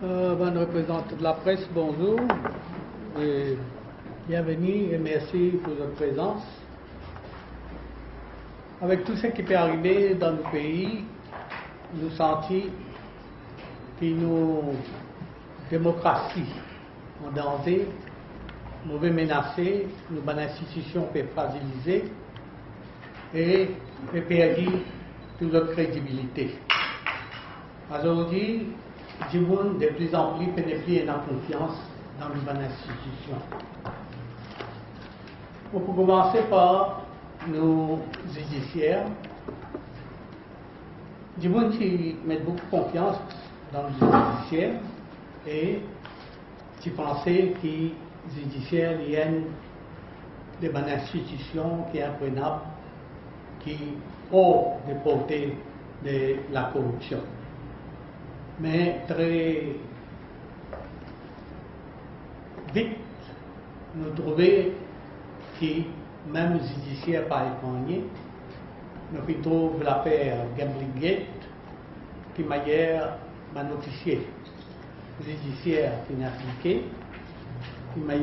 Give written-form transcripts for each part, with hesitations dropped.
Bonne représentante de la presse, bonjour et bienvenue et merci pour votre présence. Avec tout ce qui peut arriver dans nos pays, nous sentons que nos démocraties en danger, nous sommes menacés, nos institutions peuvent fragiliser et perdre toute notre crédibilité. Aujourd'hui, du monde de plus en plus pénétrer la confiance dans nos institutions. On peut commencer par nos judiciaires. Du monde qui met beaucoup de confiance dans le judiciaire et qui pensait que le judiciaire il y a des bonnes institutions qui sont imprenables, qui ont des portées de la corruption. Mais très vite, nous trouvons que même le judiciaire pas épargné, nous trouvons l'affaire Gambling Gate qui m'a notifié le judiciaire qui n'a appliqué, qui m'a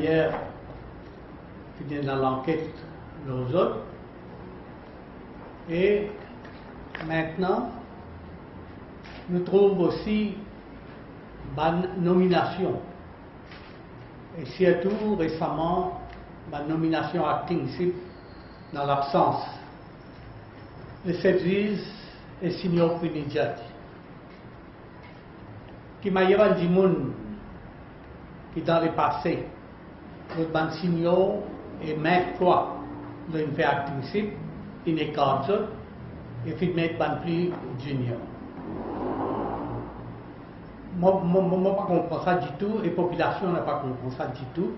qui vient dans l'enquête aux autres. Et maintenant, nous trouvons aussi ma nomination, et surtout récemment, ma nomination acting SIP dans l'absence de cette juge et senior Quinidjat, qui m'a dit du monde qui dans le passé, le ban senior et maintes fois, le fait acting SIP, il n'est qu'un seul, et puis mettre ban plus junior. Moi, je ne comprends pas ça du tout, et la population n'a pas compris ça du tout,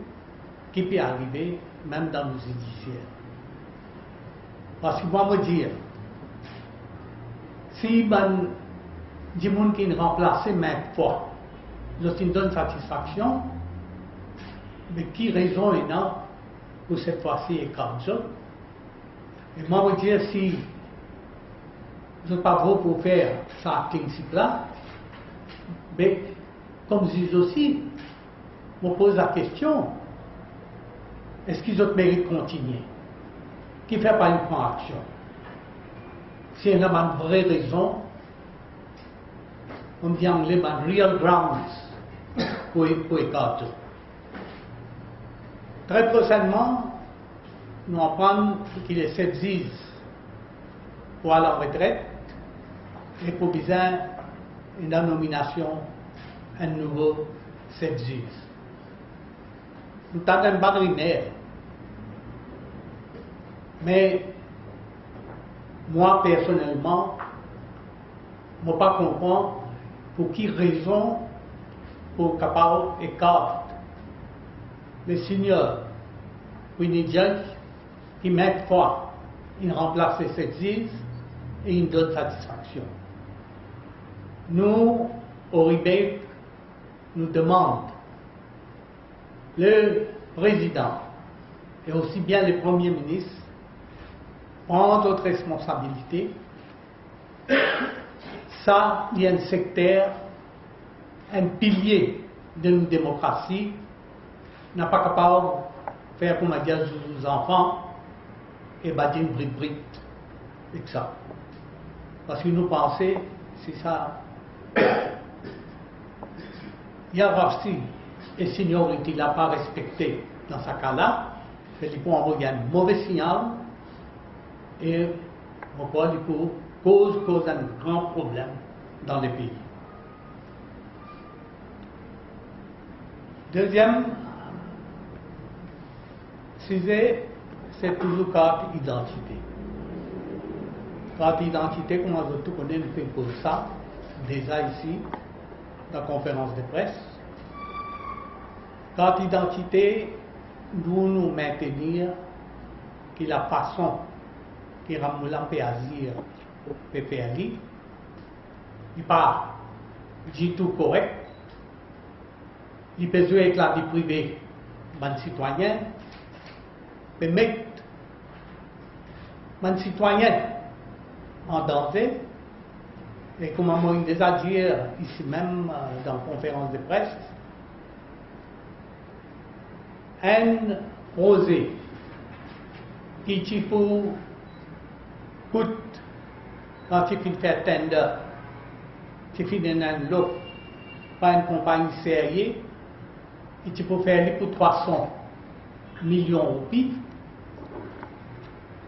qui peut arriver même dans nos judiciaires. Parce que moi, je dire, si ben, du monde qui est remplacé maintes fois, lorsqu'il donne satisfaction, mais qui raison est là pour cette fois-ci et comme ça? Et moi, je dire, si je ne suis pas beau pour faire ça principe-là, mais comme je dis aussi, on pose la question, est-ce qu'ils ont mérité de continuer? Qui ne fait pas une action? Si il y a une vraie raison, on dit en anglais, real grounds pour écarter. Très prochainement, nous apprenons qu'il est 7 juges pour aller en retraite et pour besoin une nomination un nouveau 7 juges. Nous avons une bonne rumeur. Mais moi personnellement, je ne pas comprendre pour quelle raison pour capable écarter le seigneur Quinidjat qui maintes fois il remplace les 7 juges et il donne satisfaction. Nous, au Québec, nous demandons le président et aussi bien le premier ministre prendre notre responsabilité. Ça, il y a un secteur, un pilier de notre démocratie, n'a pas capable de faire comme dire aux enfants et bâtir une brique avec ça. Parce que nous pensons, c'est ça. Hiérarchie et seniorité ne l'a pas respecté dans ce cas-là, il peut envoyer un mauvais signal et pourquoi il peut cause un grand problème dans le pays. Deuxième sujet, c'est toujours carte d'identité. Carte d'identité, comme on tout connaît, nous fait pour ça, déjà ici, dans la conférence de presse. Carte d'identité, nous maintenir que la façon que Ramoulan peut agir peut faire, n'est pas du tout correct. Il peut jouer avec la vie privée des citoyens, peut mettre les citoyens en danger et comme moi déjà dit ici même dans la conférence de presse, un projet qui pour coûte quand il fait tender, qui fait un lot par une compagnie sérieuse, et tu peux faire pour 300 millions de roupies.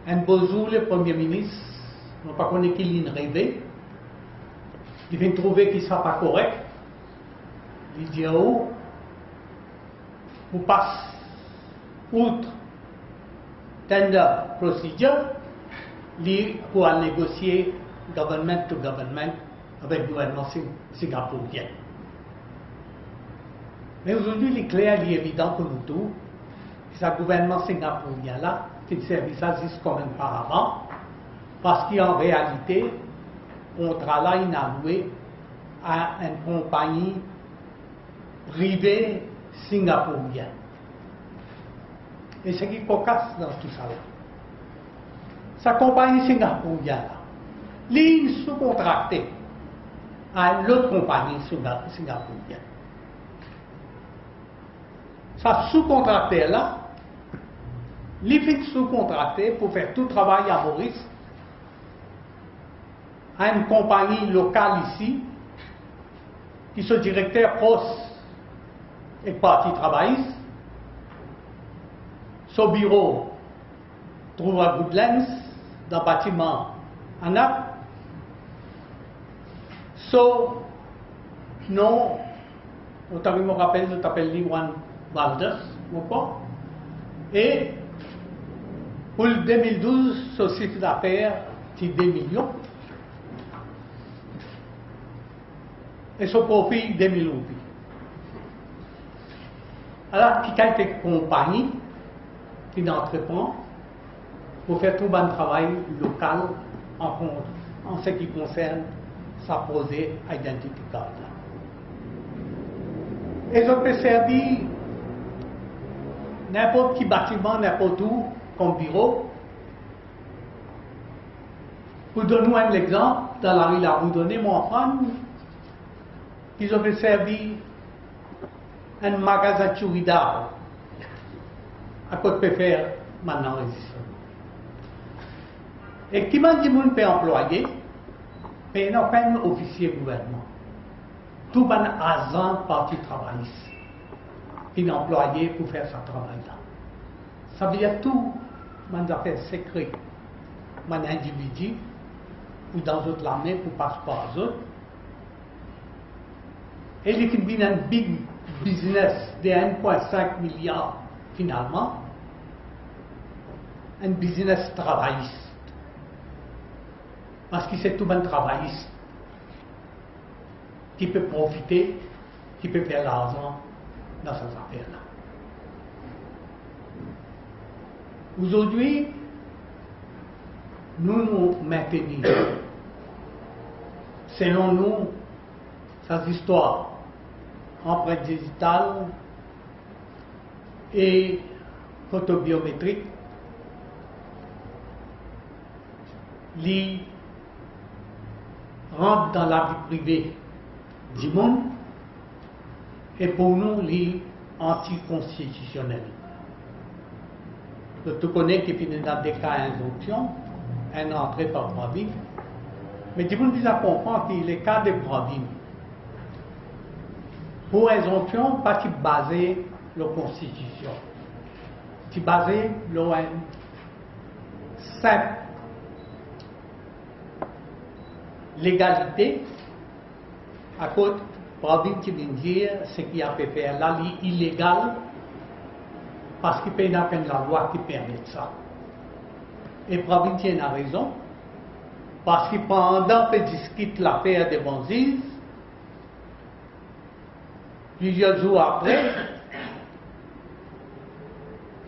Un beau jour, le Premier ministre, on ne pas connaît qu'il l'a rêvé, il vient trouver qu'il ne soit pas correct. Il dit oh, vous passez outre tender procedure pour négocier government to government avec le gouvernement singapourien. Mais aujourd'hui, il est clair, il est évident pour nous tous que ce gouvernement singapourien là, qui service juste comme un paravent, parce qu'en réalité, on travaille alloué à une compagnie privée singapourienne. Et ce qui est cocasse dans tout ça là, sa compagnie singapourienne là, l'île sous-contractée à l'autre compagnie singapourienne. Sa sous-contractée là, l'île sous-contractée pour faire tout le travail à Maurice, à une compagnie locale ici, qui sont directeur poste et parti travailliste. Son bureau trouve à Goodlands, dans le bâtiment en Naples. So, non, je me rappelle, je t'appelle Liwan Valdez, et pour le 2012, ce chiffre d'affaires, c'est 2 millions. Et son profit, 2 000 roupies. Alors, qui a été compagnie, qui entreprend pour faire tout le travail local en ce qui concerne sa posée identité card. Et ça peut servir n'importe qui bâtiment, n'importe où, comme bureau. Pour donner un exemple, dans la rue La Boudonnais, mon enfant, ils ont servi un magasin de chouridard à côté de faire maintenant enregistrement. Et qui m'a dit que peut employer, mais non pas un officier gouvernement. Tout le agent parti travailliste, qui est employé pour faire ce travail-là. Ça veut dire tout les affaires secrètes, mon individu, ou dans d'autres l'armée pour passer par eux. Et il y a un big business de 1,5 milliard finalement, un business travailliste. Parce que c'est tout un travailliste qui peut profiter, qui peut faire l'argent dans ces affaires-là. Aujourd'hui, nous maintenons, selon nous, ces histoires, empreintes digitales et photobiométriques, les rentrent dans la vie privée du monde et pour nous, les anticonstitutionnels. Tu connais qu'il y a des cas d'injonction, un entrée par province, mais du monde déjà comprend que les cas de province, pour injonction, pas qui basé la Constitution, qui basé l'ON simple légalité, à côté, province qui vient dire ce qu'il a fait faire là, illégal, parce qu'il n'y a pas la loi qui permet ça. Et province a raison, parce que pendant que discute l'affaire des Bonzis, plusieurs jours après,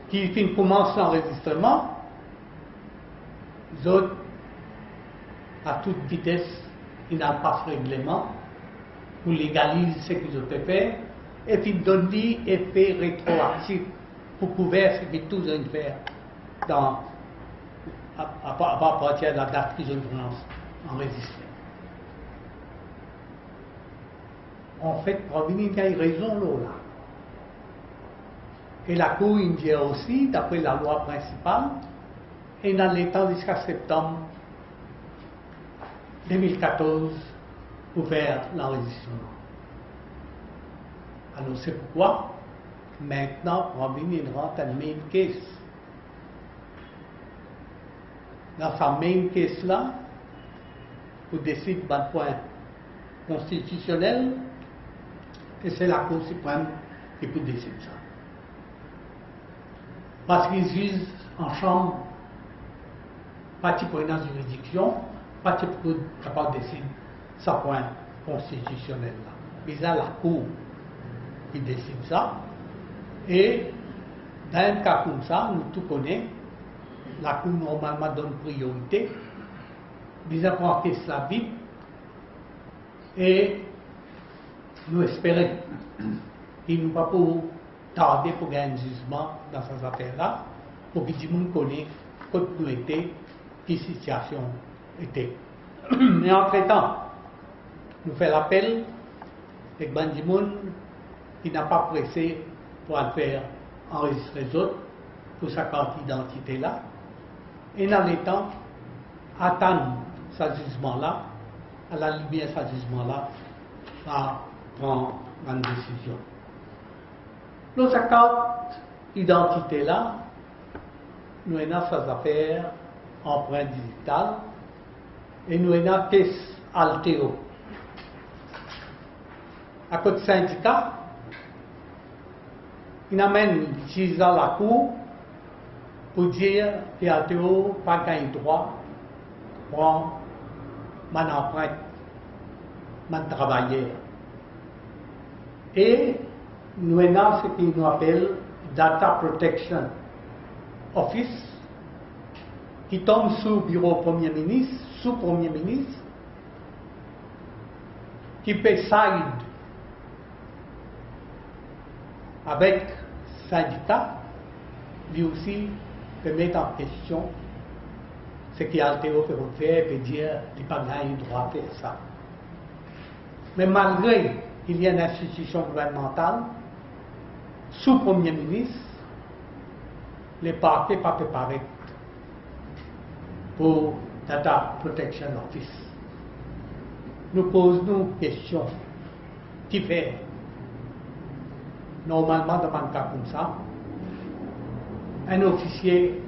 qu'il commence l'enregistrement, les autres, à toute vitesse, ils n'ont pas ce règlement pour légaliser ce qu'ils ont fait et puis donner effet rétroactif pour couvrir ce que tous ont fait à partir de la date qu'ils ont enregistré. en fait, il y a raison là. Et la Cour indienne aussi, d'après la loi principale, et dans les temps jusqu'à septembre 2014 pour faire l'enregistrement. Alors c'est pourquoi maintenant Robin rentre en main case. Dans sa main case là, pour décider d'un point constitutionnel, et c'est la Cour suprême qui peut décider ça. Parce qu'ils juge en chambre, pas de prenant juridiction, pas de capable de décider ça point constitutionnel là. Mais là, la Cour qui décide ça. Et dans un cas comme ça, nous tout connaissons, la Cour normalement donne priorité, mais apprend que cela vite, et nous espérons qu'il ne va pas tarder pour gagner un jugement dans ces affaires-là, pour que tout le monde connaisse quand nous étions, quelle situation était. Mais entre-temps, nous faisons l'appel avec Bandimoun qui n'a pas pressé pour faire enregistrer les autres pour sa carte d'identité là. Et dans les temps, attendre ce jugement-là, à la lumière de ce jugement-là, à prendre une décision. Notre carte d'identité là, nous avons ces affaires empreinte digitale et nous avons caisse Alteo. À côté syndicat, il amène utilisant la Cour pour dire que Alteo n'a pas gagné droit pour mon empreinte, mon travailleur. Et nous avons ce qu'il nous appelle Data Protection Office, qui tombe sous le bureau Premier ministre, sous-Premier ministre, qui peut side avec syndicat, lui aussi peut mettre en question ce qu'Alteo peut faire, peut dire qu'il n'a pas gagné le droit à faire ça. Mais malgré qu'il y ait une institution gouvernementale, sous Premier ministre, les parquets ne sont pas préparés pour Data Protection Office. Nous posons une question. Qui fait? Normalement, dans un cas comme ça, un officier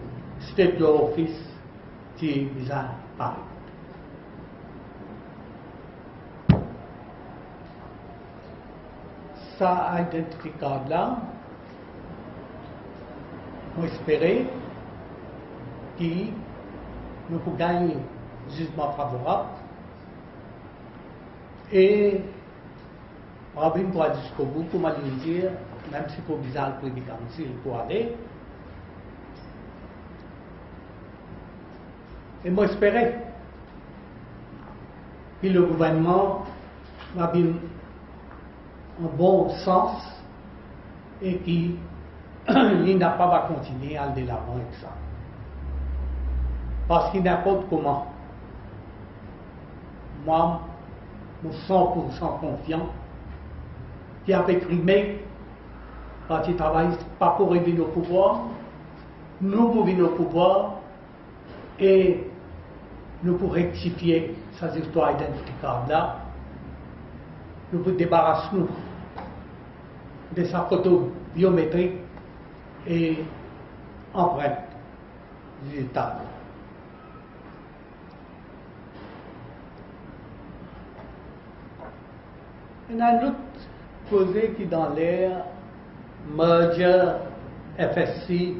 state de office qui est bizarre, pareil. Ça identifié là, on espérait qu'il nous peut gagner jugement favorable et Robin pourra jusqu'au bout pour m'aller dire, même si c'est bizarre pour le council pour aller. Et moi j'espérais que le gouvernement va bien en bon sens et qu'il n'a pas à continuer à aller de l'avant avec ça. Parce qu'il n'importe comment, moi, je suis 100% confiant qu'avec Rimet, quand il travaille pas pour revenir au pouvoir, nous pour venir au pouvoir et nous pour rectifier ces histoires identificables là, nous pour débarrasser nous de sa photo biométrique et empreinte digitale. Il y a un autre projet qui est dans l'air, merger FSC,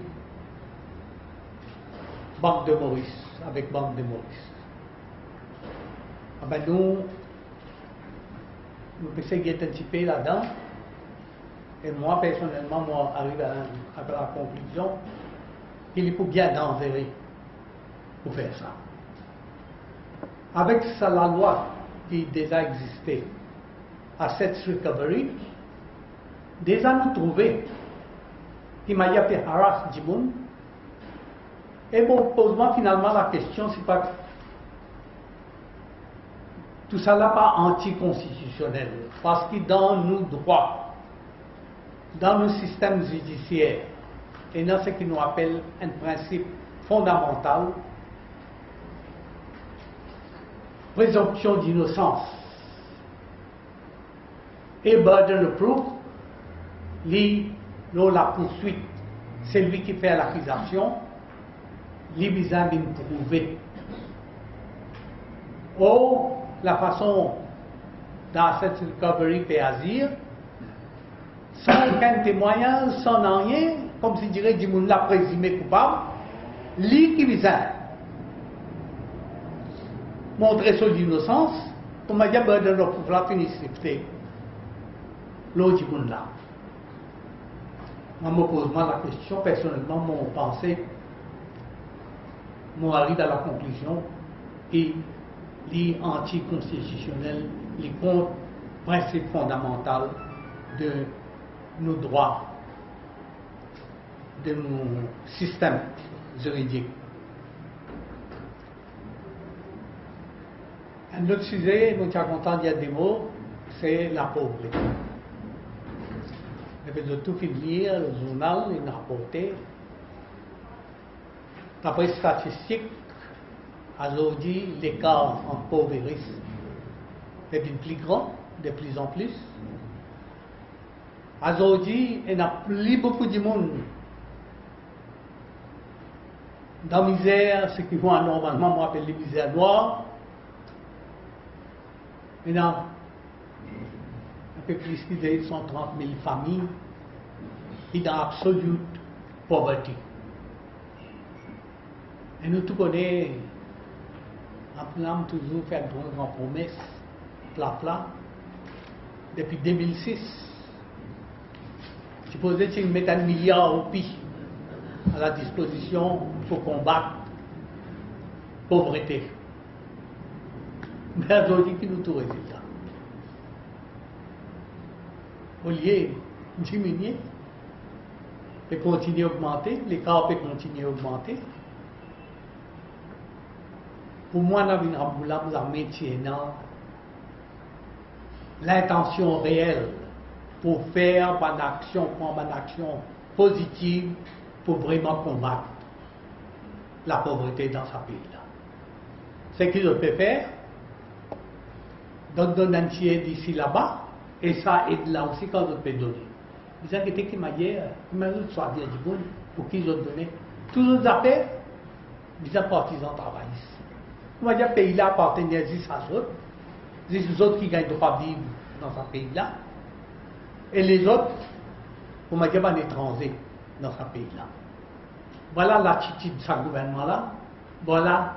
Banque de Maurice, avec Banque de Maurice. Ah ben nous essayons d'être un petit peu là-dedans. Et moi, personnellement, moi, arrive à la conclusion qu'il faut bien dangereux pour faire ça. Avec ça, la loi qui déjà existait, Assets Recovery, déjà nous trouvé qui m'a fait harass du monde. Et bon, pose-moi finalement la question, c'est pas tout ça n'est pas anticonstitutionnel, parce que dans nos droits, dans nos systèmes judiciaires, et dans ce qui nous appelle un principe fondamental, présomption d'innocence et burden of proof, la poursuite, c'est lui qui fait l'accusation, lui besoin de prouver. Ou la façon dans cette recovery peut agir, sans aucun témoignage, sans rien, comme si dirait du monde l'a présumé coupable, lui qui besoin montrer son innocence, comme il y a burden of proof, la finissité, l'autre du monde là. Moi, me pose la question, personnellement, mon pensée, moi arrive à la conclusion, et les anticonstitutionnels, les contre principes fondamentaux de nos droits, de nos systèmes juridiques. Un autre sujet, nous sommes contents d'y des mots, c'est la pauvreté. De tout lire le journal, il a rapporté. D'après les statistiques, aujourd'hui, l'écart entre pauvres et riches est plus grand, de plus en plus. Aujourd'hui, il n'y a plus beaucoup de monde dans la misère, ce qui vont normalement on appelle les misères noires. Maintenant, un peu plus de 130 000 familles qui sont dans absolue pauvreté. Et nous tous connaissons, nous avons toujours fait de grandes promesses, plat, depuis 2006. Supposez qu'ils mettent 1 milliard au pays à la disposition pour combattre la pauvreté. Mais aujourd'hui, qui nous tout résultat. Au lieu de diminuer, et continuer à augmenter, l'écart peut continuer à augmenter. Pour moi, nous avons maintenant l'intention réelle pour faire prendre une action positive pour vraiment combattre la pauvreté dans ce pays-là. Ce qu'ils peuvent faire, donner un tiers d'ici là-bas, et ça aide là aussi quand on peut donner. Ils ont été qui m'a dit, soit dire du bon, pour qu'ils ont donné. Tous les autres affaires, ils ont partisans travaillent. On va dire que le pays-là appartient à 10 autres. 10 autres qui gagnent de pas vivre dans ce pays-là. Et les autres, on va dire, un étranger dans ce pays-là. Voilà l'attitude de ce gouvernement-là. Voilà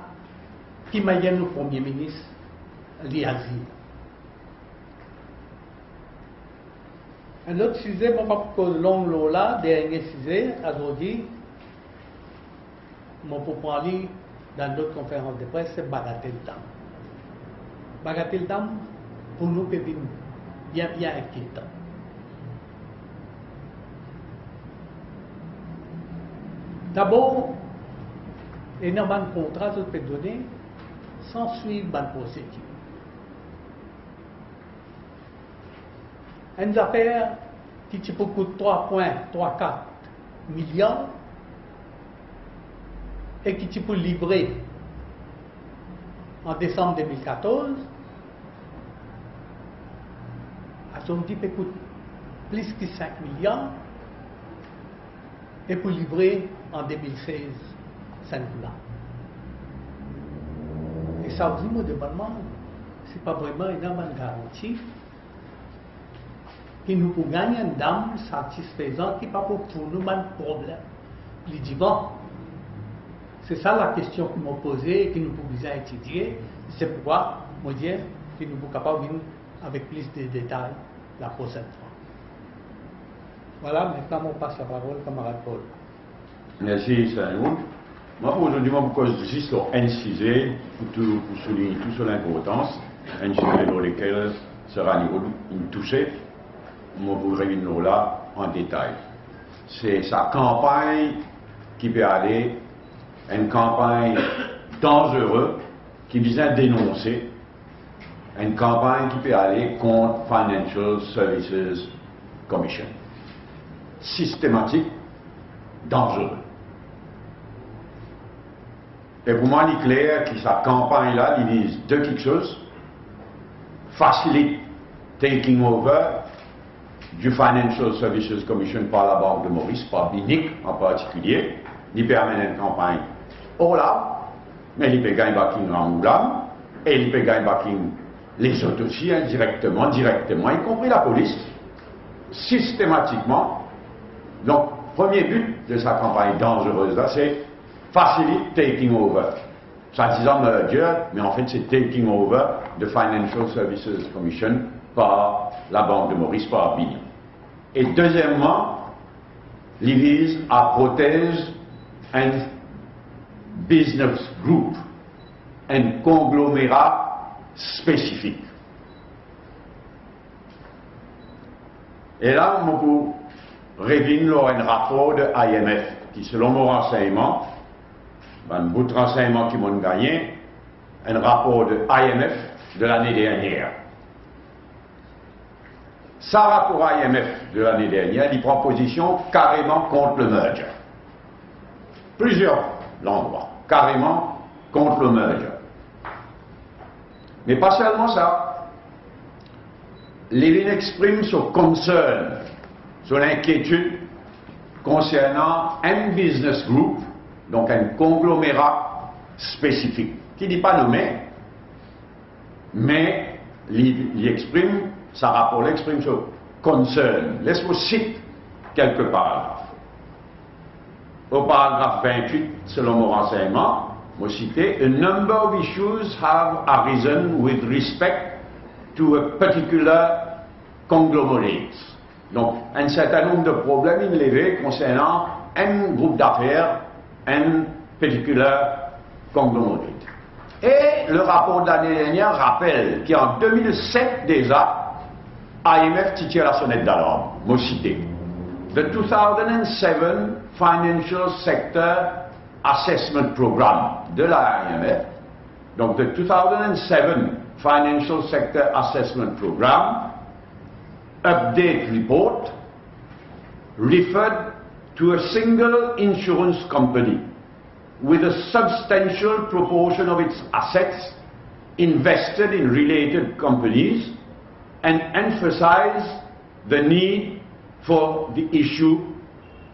qui m'a dit le Premier ministre, l'Asie. Un autre sujet, bon, pas pour long là, dernier sujet, aujourd'hui, pour parler dans notre conférence de presse, c'est Bagatelle Dam. Bagatelle Dam, pour nous, c'est bien inquiétant. D'abord, il y a un contrat que peut donner sans suivre une procédure. Une affaire qui peut coûter 3,34 milliards et qui peut livrer en décembre 2014, à son petit peut coûter plus que 5 milliards et pour livrer en 2016, 5 là. Et ça aussi, moi, demandement, ce n'est pas vraiment une garantie qui nous pour gagner une dame satisfaisante qui n'est pas pour nous un problème. Il dit bon, c'est ça la question que m'a posée et que nous pouvons étudier. C'est pourquoi, moi, je dis que nous sommes capables de venir avec plus de détails la prochaine fois. Voilà, maintenant on passe la parole au camarade Paul. Merci, Saint-Louis. Moi, aujourd'hui, je veux juste incisé pour souligner tout sur l'importance, un sujet dans lequel sera touché. Moi, vous revenir là en détail. C'est sa campagne qui peut aller, une campagne dangereuse qui vise à dénoncer une campagne qui peut aller contre Financial Services Commission. Systématique, dangereux. Et pour moi, il est clair que sa campagne-là, il vise de quelque chose, facilite taking over du Financial Services Commission par la Banque de Maurice, par BINIC en particulier. Il peut amener une campagne au là, mais il peut gagner backing en Moulam, et il peut gagner backing les autres aussi, indirectement, directement, y compris la police, systématiquement. Donc, premier but de sa campagne dangereuse là, c'est facilite taking over. Ça disant merger, mais en fait c'est taking over the Financial Services Commission par la Banque de Maurice, par BINIC. Et deuxièmement, il vise à protéger un business group, un conglomérat spécifique. Et là, on peut revenir un rapport de IMF qui, selon mon renseignement, un bout de renseignement qui m'ont gagné, un rapport de IMF de l'année dernière. Ça, rapport IMF de l'année dernière, il prend position carrément contre le merger. Plusieurs endroits, carrément contre le merger. Mais pas seulement ça. Levin exprime son concern, son inquiétude concernant un business group, donc un conglomérat spécifique, qui n'est pas nommé, mais il exprime, sa rapport exprime son concern. Laisse-moi citer quelques paragraphes. Au paragraphe 28, selon mon renseignement, moi citer, a number of issues have arisen with respect to a particular conglomerate. Donc, un certain nombre de problèmes élevés concernant un groupe d'affaires, un particular conglomerate. Et le rapport de l'année dernière rappelle qu'en 2007 déjà, IMF tire la sonnette d'alarme. Moi cité. The 2007 Financial Sector Assessment Program de la IMF, donc the 2007 Financial Sector Assessment Program Update Report referred to a single insurance company with a substantial proportion of its assets invested in related companies and emphasized the need for the issue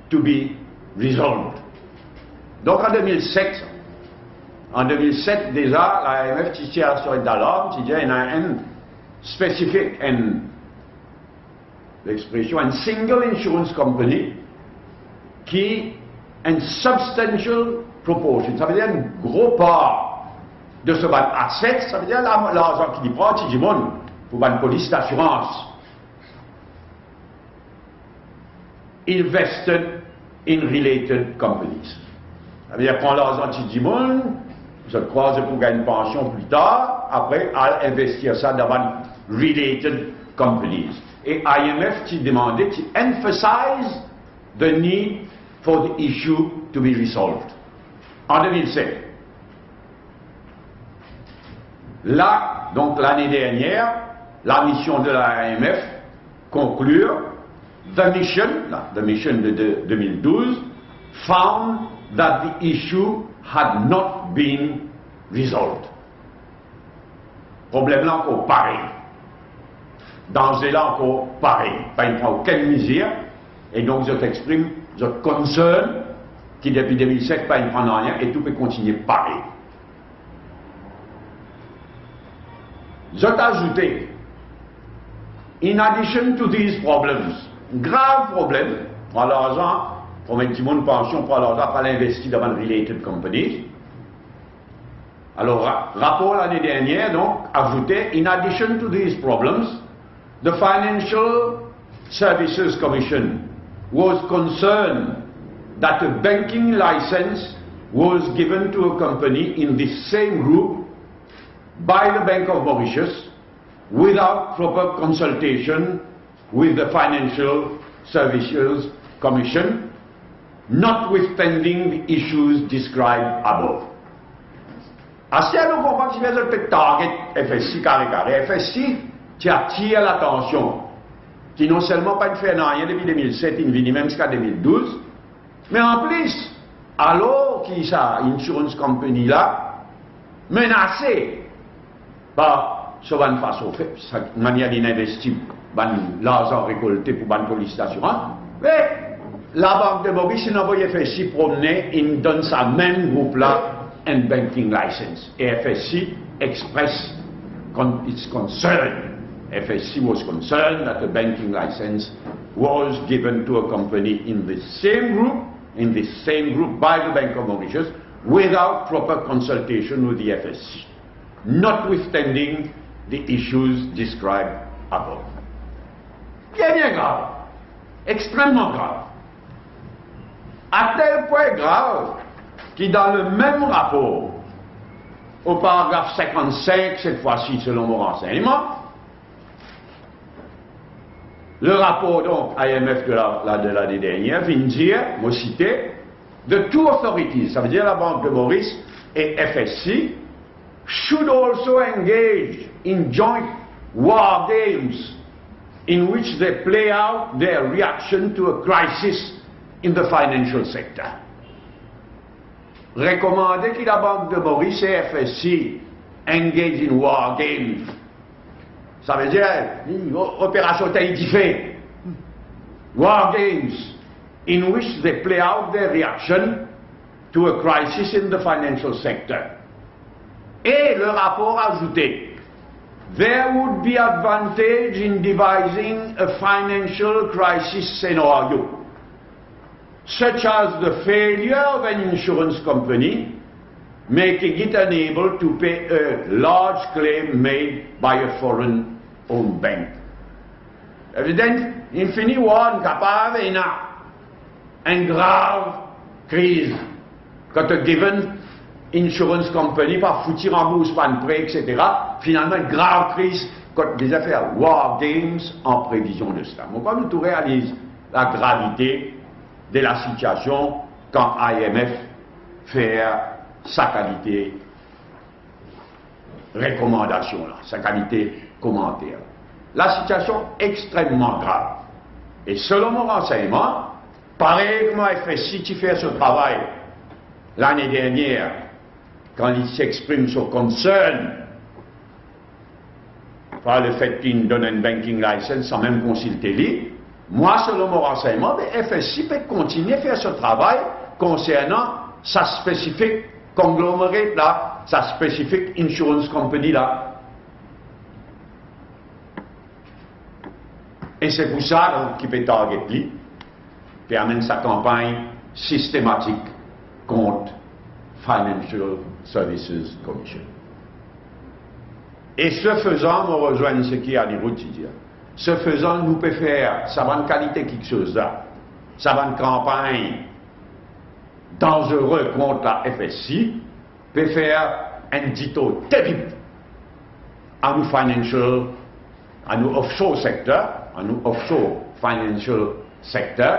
to be resolved. Donc en 2007 déjà, l'AMF tire sur une alarme, il y a un spécifique, l'expression, un single insurance company qui a une substantial proportion, ça veut dire une grosse part de ce asset, ça veut dire l'argent qu'il y prend, il dit pour une police d'assurance. Invested in related companies. Ça veut dire prendre l'argent de monde, vous êtes croisé pour gagner une pension plus tard, après à investir ça dans related companies. Et IMF qui demandait, qui emphasize the need for the issue to be resolved. En 2007. Là, donc l'année dernière, la mission de l'IMF conclure the mission de 2012 found that the issue had not been resolved. Problème là encore pareil. Danger là encore pareil. Pas une fois aucune misère. Et donc je t'exprime, je concerne qui depuis 2007 pas une prendre rien et tout peut continuer pareil. Je t'ajoutais, in addition to these problems, grave problème, prendre l'argent, pour un petit monde pension, prendre l'argent, pas l'investir dans une related company. Alors, rapport l'année dernière, donc, ajoutait, in addition to these problems, the Financial Services Commission was concerned that a banking license was given to a company in this same group by the Bank of Mauritius without proper consultation with the Financial Services Commission, notwithstanding the issues described above. Si nous comprenons que c'est le target FSI carré, FSI, tu attires l'attention, qui non seulement pas fait rien depuis 2007, il vient même jusqu'à 2012, mais en plus, alors qu'il y a une insurance company là, menacée par ce bonne façon, cette manière d'investir l'argent récolté pour une police d'assurance, mais la Banque de Maurice, il envoie FSI promener, il donne sa même groupe là un banking license. Et FSI express its concern. FSC was concerned that the banking license was given to a company in the same group by the Bank of Mauritius without proper consultation with the FSC, notwithstanding the issues described above. Bien grave, extrêmement grave. À tel point grave qui dans le même rapport, au paragraphe 55, cette fois-ci selon mon renseignement, le rapport donc IMF de l'année dernière vient dire, moi cité, the two authorities, ça veut dire la Banque de Maurice et FSC, should also engage in joint war games in which they play out their reaction to a crisis in the financial sector. Recommander que la Banque de Maurice et FSC engage in war games. Ça veut dire, opération Tahiti, war games, in which they play out their reaction to a crisis in the financial sector. Et le rapport ajouté, there would be advantage in devising a financial crisis scenario, such as the failure of an insurance company, making it unable to pay a large claim made by a foreign-owned bank. Évidemment, il finit one capable une grave crise. Quand un given insurance company par foutir en bourse, pas de prêt, etc. Finalement, une grave crise quand des affaires war games en prévision de cela. Donc, comme nous réalise la gravité de la situation quand IMF fait sa qualité recommandation, là, sa qualité commentaire. La situation extrêmement grave. Et selon mon renseignement, pareil comme FSI qui fait ce travail l'année dernière, quand il s'exprime son concern par le fait qu'il donne un banking license sans même consulter lui, moi, selon mon renseignement, le FSI peut continuer à faire ce travail concernant sa spécifique conglomerate là, sa spécifique insurance company là. Et c'est pour ça qu'il peut target lui, qui amène sa campagne systématique contre Financial Services Commission. Et ce faisant, on rejoint ce qui est à niveau de dire. Ce faisant, nous pouvons faire, ça va une qualité quelque chose là, ça va une campagne dangereuse contre la FSI, peut faire un dito terrible à nous financial, à nous offshore secteur, à nous offshore financial sector,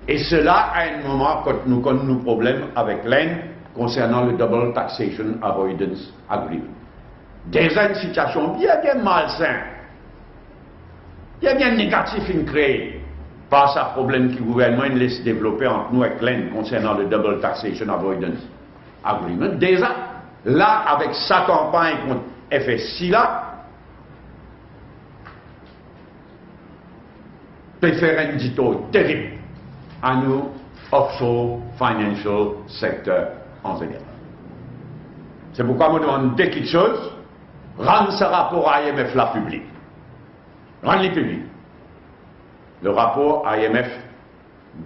et cela à un moment quand nous avons nos problèmes avec l'Inde concernant le Double Taxation Avoidance Agreement. Déjà une situation bien malsaine, bien négatif créé par ce problème que le gouvernement laisse développer entre nous et l'Inde concernant le Double Taxation Avoidance Agreement. Déjà, là, avec sa campagne contre FSI là, peut faire un dito terrible à nous offshore financial sector en général. C'est pourquoi je demande dès quelque chose, rendre ce rapport à IMF là public. Rendre-le public. Le rapport IMF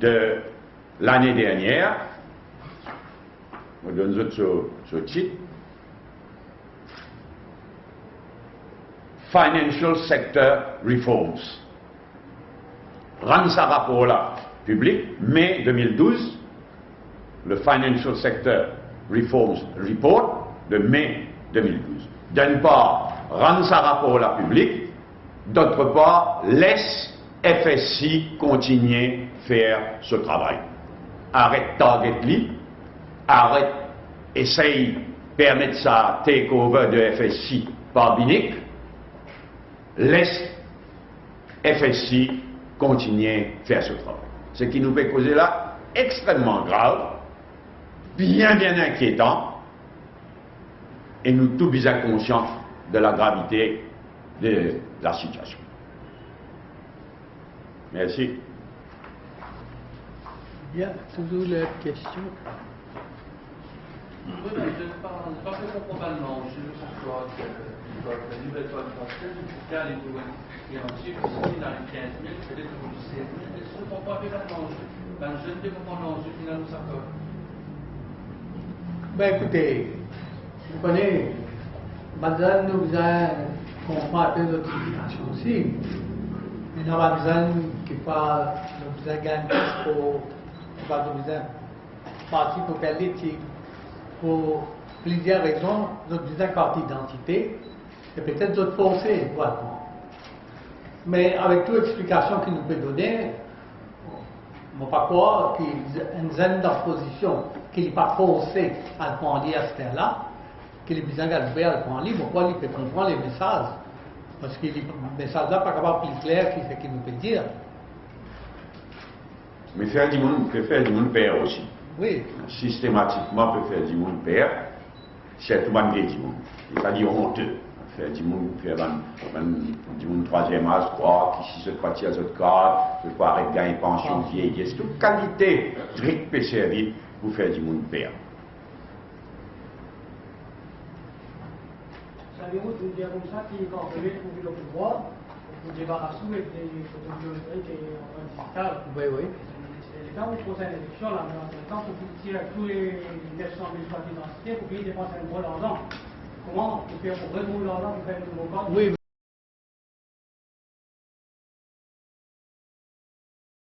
de l'année dernière, je donne ce titre, Financial Sector Reforms. Rendre ce rapport-là public, mai 2012, le Financial Sector Reforms Report de mai 2012. D'une part, rendre ce rapport-là public, d'autre part, laisse FSI continuer à faire ce travail. Arrête target lui, arrête, essaye permettre ça take-over de FSI par Binic, laisse FSI continuer à faire ce travail. Ce qui nous fait causer là extrêmement grave, bien inquiétant, et nous tous bien conscients de la gravité de la situation. Merci. Bien, toujours les questions. Oui, mais je ne parle pas que probablement. Je ne sais pas que la nouvelle code française, il y a les douanes financiers qui sont dans les 15 000, peut-être que vous le savez, mais ils ne se font pas avec l'enjeu. Ben, je ne sais pas l'enjeu finalement ça fait. Ben écoutez, vous connaissez, Madame nous a compris un peu notre situation aussi. Mais dans Madame qui parle, nous a gagné pour nous a parti pour politique, pour plusieurs raisons, notre visa carte d'identité, et peut-être d'autres forcés, voilà. Mais avec toute explication qu'il nous peut donner, on ne peut pas croire qu'il y a une zone d'opposition, qu'il n'est pas forcé à le prendre à ce temps-là, qu'il est besoin de le faire à le prendre, pourquoi il peut comprendre les messages. Parce que les messages-là ne sont pas capables plus clairs que ce qu'il nous peut dire. Mais faire du monde peut faire du monde père aussi. Oui. Systématiquement peut faire du monde père, c'est malgré du monde. Il pas dire honteux. Faire du monde, faire du monde troisième âge, quoi, qui si se partie à cette carte, je peux arrêter de gagner pension, vieillesse, toute qualité, strict peut servir pour faire du monde père. Savez-vous, je veux dire comme ça, qui quand vous trouver le pouvoir, vous débarrassez avec des photos biométriques et digitales. Oui, oui. Et quand vous posez une élection, là, mais en même temps, vous tirer tous les 900 000 cartes d'identité, vous payez dépenser un gros argent. Comment vous faites pour retrouver l'argent, vous faites un nouveau code? Oui.